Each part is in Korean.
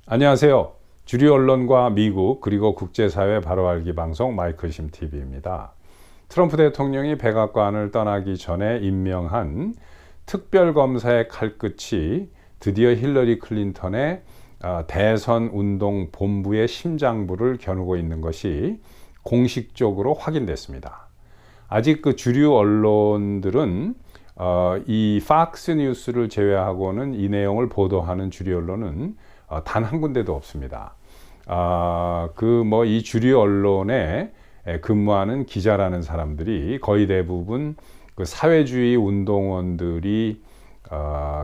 안녕하세요. 주류 언론과 미국 그리고 국제사회 바로 알기 방송 마이클 심 TV입니다. 트럼프 대통령이 백악관을 떠나기 전에 임명한 특별검사의 칼끝이 드디어 힐러리 클린턴의 대선 운동 본부의 심장부를 겨누고 있는 것이 공식적으로 확인됐습니다. 아직 그 주류 언론들은 이 팍스 뉴스를 제외하고는 이 내용을 보도하는 주류 언론은 단 한 군데도 없습니다. 이 주류 언론에 근무하는 기자라는 사람들이 거의 대부분 그 사회주의 운동원들이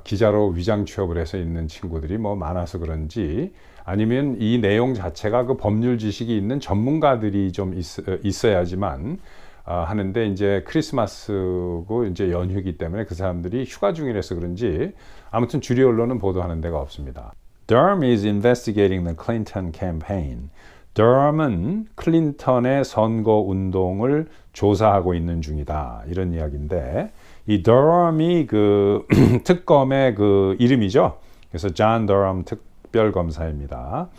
기자로 위장 취업을 해서 있는 친구들이 많아서 그런지, 아니면 이 내용 자체가 그 법률 지식이 있는 전문가들이 좀 있어야지만 하는데, 이제 크리스마스고 이제 연휴이기 때문에 그 사람들이 휴가 중이라서 그런지 아무튼 주류 언론은 보도하는 데가 없습니다. Durham is investigating the Clinton campaign. Durham은 클린턴의 선거 운동을 조사하고 있는 중이다, 이런 이야기인데, 이 Durham이 그 특검의 그 이름이죠. 그래서 John Durham 특별검사입니다.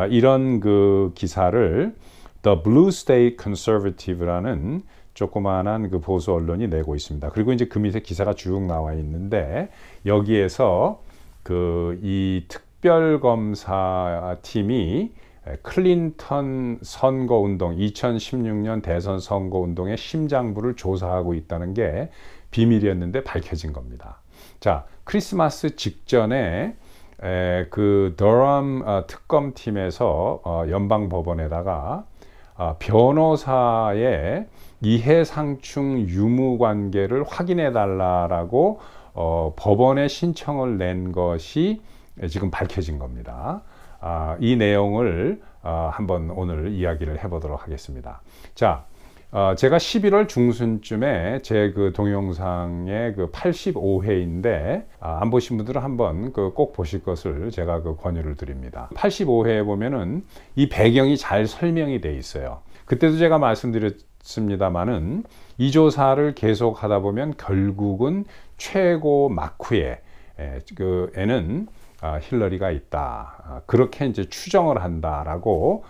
이런 그 기사를 The Blue State Conservative라는 조그마한 그 보수 언론이 내고 있습니다. 그리고 이제 그 밑에 기사가 쭉 나와 있는데, 여기에서 이 특별검사 팀이 클린턴 선거운동 2016년 대선 선거운동의 심장부를 조사하고 있다는 게 비밀이었는데 밝혀진 겁니다. 자, 크리스마스 직전에 그 더럼 특검팀에서 연방법원에다가 변호사의 이해상충 유무관계를 확인해 달라라고 법원에 신청을 낸 것이 지금 밝혀진 겁니다. 이 내용을 한번 오늘 이야기를 해보도록 하겠습니다. 자, 제가 11월 중순쯤에 제 그 동영상의 그 85회인데 안 보신 분들은 한번 꼭 보실 것을 제가 권유를 드립니다. 85회에 보면은 이 배경이 잘 설명이 돼 있어요. 그때도 제가 말씀드렸습니다만은 이 조사를 계속 하다 보면 결국은 최고 막후에 에는 힐러리가 있다, 그렇게 이제 추정을 한다라고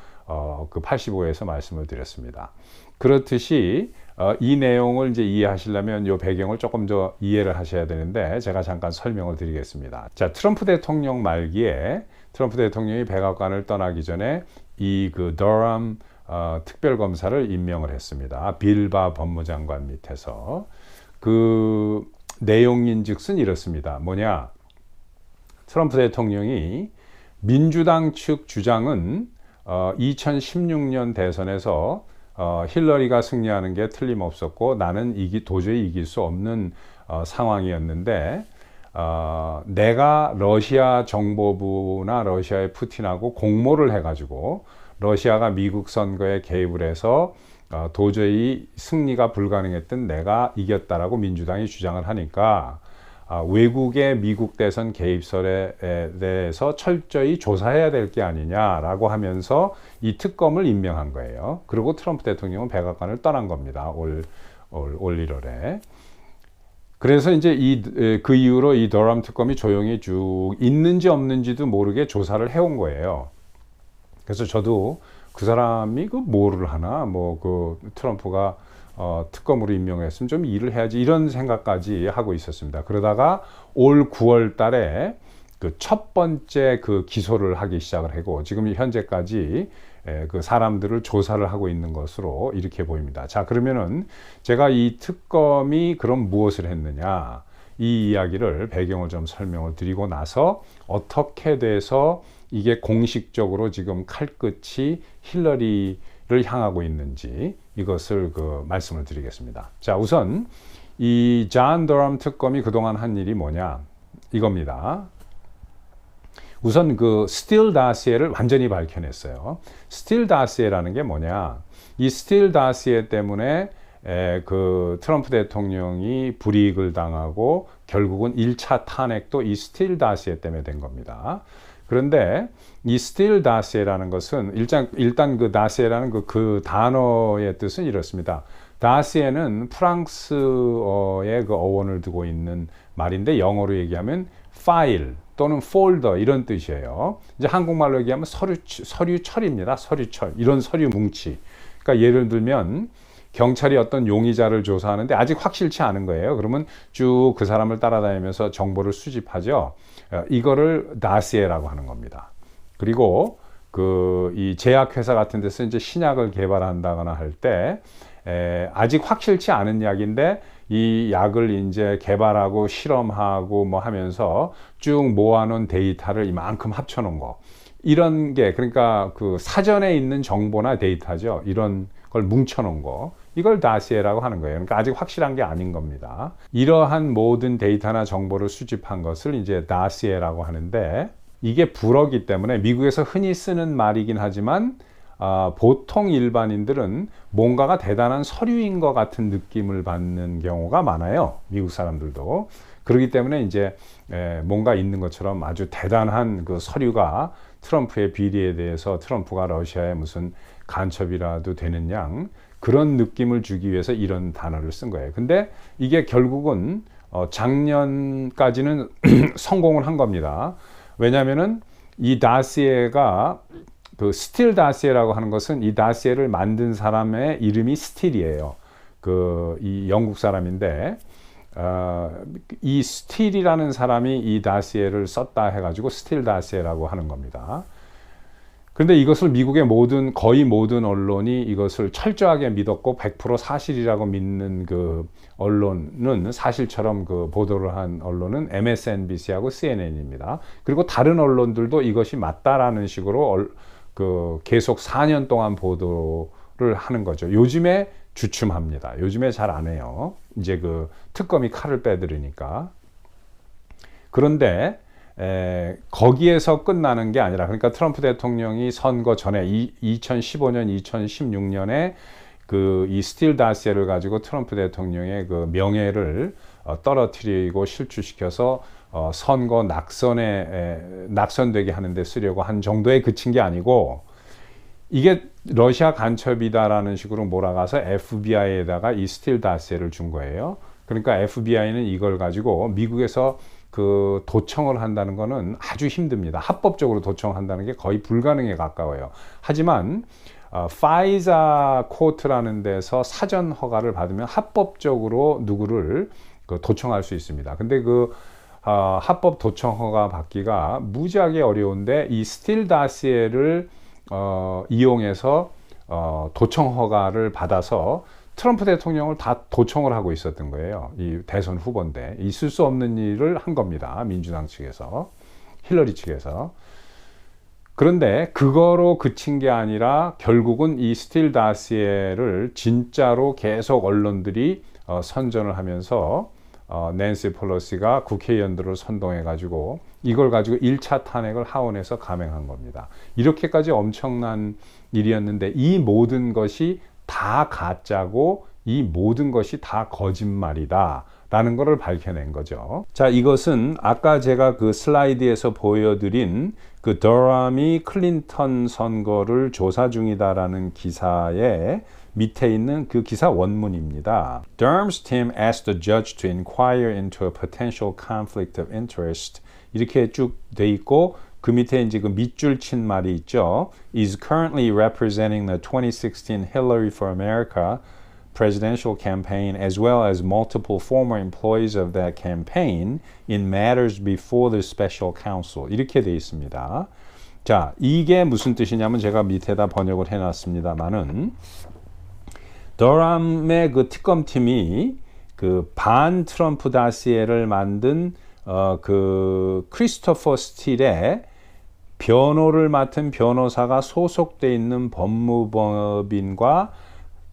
그 85회에서 말씀을 드렸습니다. 그렇듯이 이 내용을 이제 이해하시려면 이 배경을 조금 더 이해를 하셔야 되는데, 제가 잠깐 설명을 드리겠습니다. 자, 트럼프 대통령 말기에 트럼프 대통령이 백악관을 떠나기 전에 이 그 더럼 특별검사를 임명을 했습니다. 빌바 법무장관 밑에서. 그 내용인즉슨 이렇습니다. 뭐냐? 트럼프 대통령이 민주당 측 주장은 2016년 대선에서 힐러리가 승리하는 게 틀림없었고 나는 도저히 이길 수 없는 상황이었는데, 내가 러시아 정보부나 러시아의 푸틴하고 공모를 해가지고 러시아가 미국 선거에 개입을 해서 도저히 승리가 불가능했던 내가 이겼다라고 민주당이 주장을 하니까 외국의 미국 대선 개입설에 대해서 철저히 조사해야 될 게 아니냐라고 하면서 이 특검을 임명한 거예요. 그리고 트럼프 대통령은 백악관을 떠난 겁니다. 올 1월에. 그래서 이제 그 이후로 이 더럼 특검이 조용히 쭉 있는지 없는지도 모르게 조사를 해온 거예요. 그래서 저도 그 사람이 뭐를 하나, 트럼프가 특검으로 임명했으면 좀 일을 해야지, 이런 생각까지 하고 있었습니다. 그러다가 올 9월 달에 그 첫 번째 그 기소를 하기 시작을 하고 지금 현재까지 그 사람들을 조사를 하고 있는 것으로 이렇게 보입니다. 자, 그러면은 제가 이 특검이 그럼 무엇을 했느냐, 이 이야기를 배경을 좀 설명을 드리고 나서 어떻게 돼서 이게 공식적으로 지금 칼끝이 힐러리를 향하고 있는지 이것을 말씀을 드리겠습니다. 자, 우선 이 존 더럼 특검이 그동안 한 일이 뭐냐, 이겁니다. 우선 그 스틸 다시에를 완전히 밝혀냈어요. 스틸 다시에라는 게 뭐냐, 이 스틸 다시에 때문에 그 트럼프 대통령이 불이익을 당하고 결국은 1차 탄핵도 이 스틸 다시에 때문에 된 겁니다. 그런데 이 스틸 다시에라는 것은 일단 그 다시에라는 그 단어의 뜻은 이렇습니다. 다시에는 프랑스어의 그 어원을 두고 있는 말인데, 영어로 얘기하면 파일, 또는 폴더 이런 뜻이에요. 이제 한국말로 얘기하면 서류철입니다. 서류철. 이런 서류 뭉치. 그러니까 예를 들면 경찰이 어떤 용의자를 조사하는데 아직 확실치 않은 거예요. 그러면 쭉 그 사람을 따라다니면서 정보를 수집하죠. 이거를 다시에라고 하는 겁니다. 그리고 이 제약회사 같은 데서 이제 신약을 개발한다거나 할 때 아직 확실치 않은 약인데 이 약을 이제 개발하고 실험하고 뭐 하면서 쭉 모아놓은 데이터를 이만큼 합쳐놓은 거. 이런 게 그러니까 그 사전에 있는 정보나 데이터죠. 이런 걸 뭉쳐놓은 거. 이걸 다시에라고 하는 거예요. 그러니까 아직 확실한 게 아닌 겁니다. 이러한 모든 데이터나 정보를 수집한 것을 이제 다시에라고 하는데 이게 불어기 때문에 미국에서 흔히 쓰는 말이긴 하지만 보통 일반인들은 뭔가가 대단한 서류인 것 같은 느낌을 받는 경우가 많아요. 미국 사람들도. 그렇기 때문에 이제 뭔가 있는 것처럼 아주 대단한 그 서류가 트럼프의 비리에 대해서 트럼프가 러시아에 무슨 간첩이라도 되는 양 그런 느낌을 주기 위해서 이런 단어를 쓴 거예요. 근데 이게 결국은 작년까지는 성공을 한 겁니다. 왜냐하면은 이 다시에가 그 스틸 다시에라고 하는 것은 이 다시에를 만든 사람의 이름이 스틸이에요. 이 영국 사람인데 이 스틸이라는 사람이 이 다시에를 썼다 해가지고 스틸 다시에라고 하는 겁니다. 그런데 이것을 미국의 거의 모든 언론이 이것을 철저하게 믿었고 100% 사실이라고 믿는 그 언론은 사실처럼 그 보도를 한 언론은 MSNBC하고 CNN입니다. 그리고 다른 언론들도 이것이 맞다라는 식으로 계속 4년 동안 보도를 하는 거죠. 요즘에 주춤합니다. 요즘에 잘 안 해요. 이제 그 특검이 칼을 빼들으니까. 그런데 거기에서 끝나는 게 아니라 그러니까 트럼프 대통령이 선거 전에 2015년, 2016년에 이 스틸 다시에를 가지고 트럼프 대통령의 그 명예를 떨어뜨리고 실추시켜서 선거 낙선되게 하는 데 쓰려고 한 정도에 그친 게 아니고 이게 러시아 간첩이다라는 식으로 몰아가서 FBI에다가 이 스틸 다시에를 준 거예요. 그러니까 FBI는 이걸 가지고 미국에서 그 도청을 한다는 거는 아주 힘듭니다. 합법적으로 도청한다는 게 거의 불가능에 가까워요. 하지만 파이자 코트라는 데서 사전 허가를 받으면 합법적으로 누구를 도청할 수 있습니다. 근데 합법 도청 허가 받기가 무지하게 어려운데 이 스틸 다시에를 이용해서 도청 허가를 받아서 트럼프 대통령을 다 도청을 하고 있었던 거예요. 이 대선 후보인데 있을 수 없는 일을 한 겁니다. 민주당 측에서, 힐러리 측에서. 그런데 그거로 그친 게 아니라 결국은 이 스틸 다시에를 진짜로 계속 언론들이 선전을 하면서 낸시 펠로시가 국회의원들을 선동해 가지고 이걸 가지고 1차 탄핵을 하원에서 감행한 겁니다. 이렇게까지 엄청난 일이었는데 이 모든 것이 다 가짜고 이 모든 것이 다 거짓말이다 라는 것을 밝혀낸 거죠. 자, 이것은 아까 제가 그 슬라이드에서 보여드린 그 더럼이 클린턴 선거를 조사 중이다라는 기사의 밑에 있는 그 기사 원문입니다. Durham's team asked the judge to inquire into a potential conflict of interest. 이렇게 쭉 돼 있고 그 밑에 이제 그 밑줄 친 말이 있죠. Is currently representing the 2016 Hillary for America presidential campaign as well as multiple former employees of that campaign in matters before the special counsel. 이렇게 돼 있습니다. 자, 이게 무슨 뜻이냐면 제가 밑에다 번역을 해놨습니다만은 더럼의 그 특검팀이 그 반 트럼프 다시에를 만든 그 크리스토퍼 스틸의 변호를 맡은 변호사가 소속돼 있는 법무법인과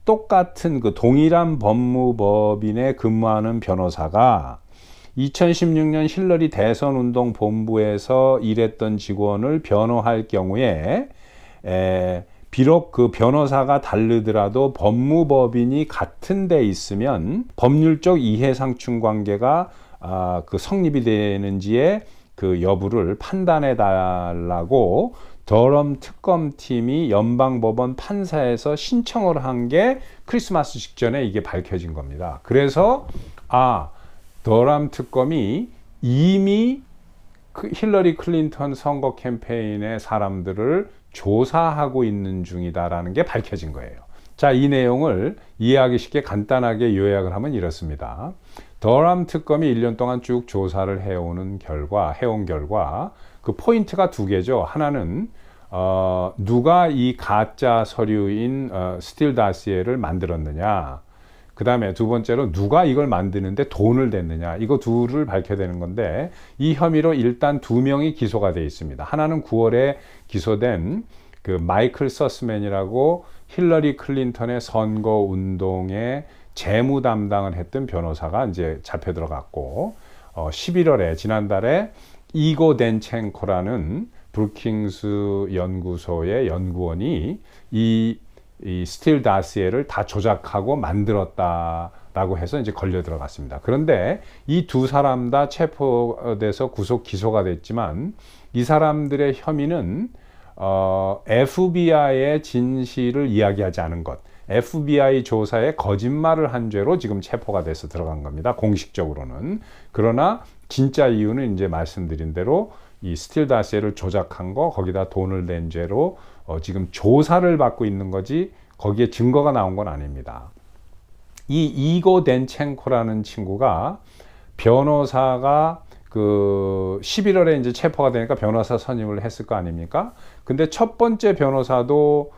똑같은 그 동일한 법무법인에 근무하는 변호사가 2016년 힐러리 대선운동 본부에서 일했던 직원을 변호할 경우에 비록 그 변호사가 다르더라도 법무법인이 같은 데 있으면 법률적 이해상충 관계가 그 성립이 되는지에 그 여부를 판단해 달라고 더럼 특검팀이 연방법원 판사에서 신청을 한 게 크리스마스 직전에 이게 밝혀진 겁니다. 그래서 더럼 특검이 이미 힐러리 클린턴 선거 캠페인의 사람들을 조사하고 있는 중이다라는 게 밝혀진 거예요. 자, 이 내용을 이해하기 쉽게 간단하게 요약을 하면 이렇습니다. 더람 특검이 1년 동안 쭉 조사를 해온 결과 그 포인트가 두 개죠. 하나는 누가 이 가짜 서류인 스틸 다시에를 만들었느냐. 그 다음에 두 번째로 누가 이걸 만드는데 돈을 냈느냐. 이거 둘을 밝혀야 되는 건데 이 혐의로 일단 2명이 기소가 되어 있습니다. 하나는 9월에 기소된 그 마이클 서스맨이라고 힐러리 클린턴의 선거 운동에 재무 담당을 했던 변호사가 이제 잡혀 들어갔고 11월에 지난달에 이고 덴첸코라는 브루킹스 연구소의 연구원이 이 스틸 다시에를 다 조작하고 만들었다라고 해서 이제 걸려 들어갔습니다. 그런데 이 두 사람 다 체포돼서 구속 기소가 됐지만 이 사람들의 혐의는 FBI의 진실을 이야기하지 않은 것, FBI 조사에 거짓말을 한 죄로 지금 체포가 돼서 들어간 겁니다. 공식적으로는. 그러나 진짜 이유는 이제 말씀드린 대로 이 스틸 다시에를 조작한 거, 거기다 돈을 낸 죄로 지금 조사를 받고 있는 거지 거기에 증거가 나온 건 아닙니다. 이 이고 덴첸코라는 친구가 변호사가 그 11월에 이제 체포가 되니까 변호사 선임을 했을 거 아닙니까? 근데 첫 번째 변호사도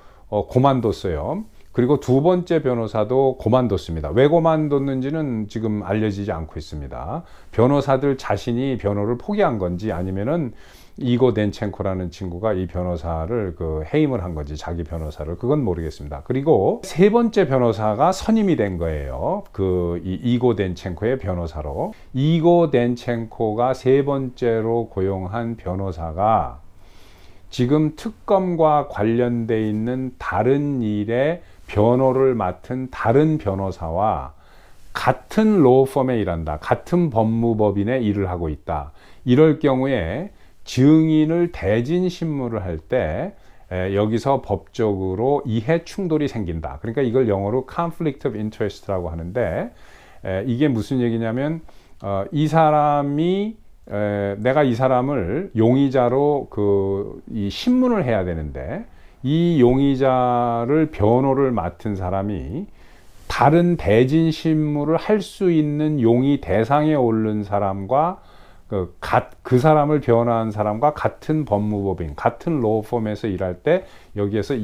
그만뒀어요. 그리고 두 번째 변호사도 그만뒀습니다. 왜 그만뒀는지는 지금 알려지지 않고 있습니다. 변호사들 자신이 변호를 포기한 건지 아니면은 이고 덴첸코라는 친구가 이 변호사를 그 해임을 한 건지 자기 변호사를 그건 모르겠습니다. 그리고 세 번째 변호사가 선임이 된 거예요. 그 이고 덴첸코의 변호사로. 이고 덴첸코가 세 번째로 고용한 변호사가 지금 특검과 관련돼 있는 다른 일에 변호를 맡은 다른 변호사와 같은 로펌에 일한다. 같은 법무법인에 일을 하고 있다. 이럴 경우에 증인을 대진 신문을 할 때 여기서 법적으로 이해 충돌이 생긴다. 그러니까 이걸 영어로 conflict of interest라고 하는데 이게 무슨 얘기냐면 이 사람이 내가 이 사람을 용의자로 이 신문을 해야 되는데 이 용의자를 변호를 맡은 사람이 다른 대진 신문을 할 수 있는 용의 대상에 오른 사람과 그 사람을 변호한 사람과 같은 법무법인, 같은 로펌에서 일할 때 여기에서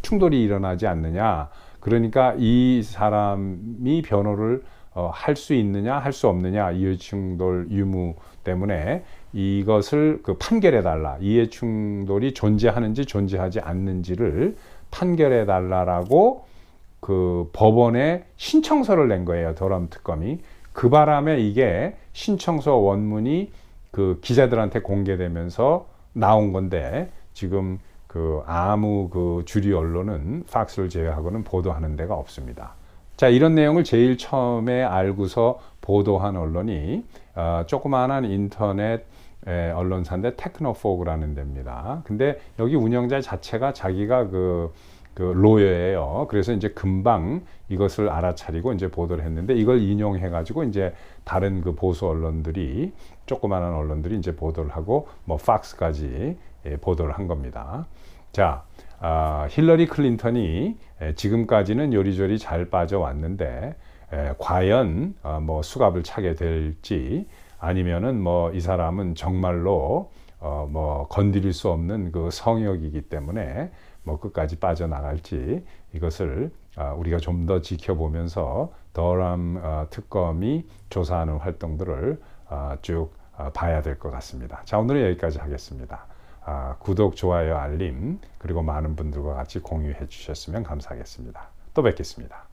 충돌이 일어나지 않느냐. 그러니까 이 사람이 변호를 할 수 있느냐, 할 수 없느냐, 이해충돌 유무 때문에 이것을 판결해 달라. 이해충돌이 존재하는지 존재하지 않는지를 판결해 달라라고 그 법원에 신청서를 낸 거예요. 더럼 특검이. 그 바람에 이게 신청서 원문이 그 기자들한테 공개되면서 나온 건데 지금 아무 주류 언론은 팍스를 제외하고는 보도하는 데가 없습니다. 자, 이런 내용을 제일 처음에 알고서 보도한 언론이 조그마한 인터넷 언론사인데 테크노포그라는 데입니다. 근데 여기 운영자 자체가 자기가 그 로여예요. 그래서 이제 금방 이것을 알아차리고 이제 보도를 했는데 이걸 인용해 가지고 이제 다른 보수 언론들이 조그마한 언론들이 이제 보도를 하고 뭐 팍스까지 보도를 한 겁니다. 자, 힐러리 클린턴이 지금까지는 요리조리 잘 빠져왔는데 과연 뭐 수갑을 차게 될지 아니면은 뭐 이 사람은 정말로 뭐 건드릴 수 없는 그 성역이기 때문에 뭐 끝까지 빠져나갈지 이것을 우리가 좀 더 지켜보면서 더람 특검이 조사하는 활동들을 쭉 봐야 될 것 같습니다. 자, 오늘은 여기까지 하겠습니다. 구독, 좋아요, 알림 그리고 많은 분들과 같이 공유해 주셨으면 감사하겠습니다. 또 뵙겠습니다.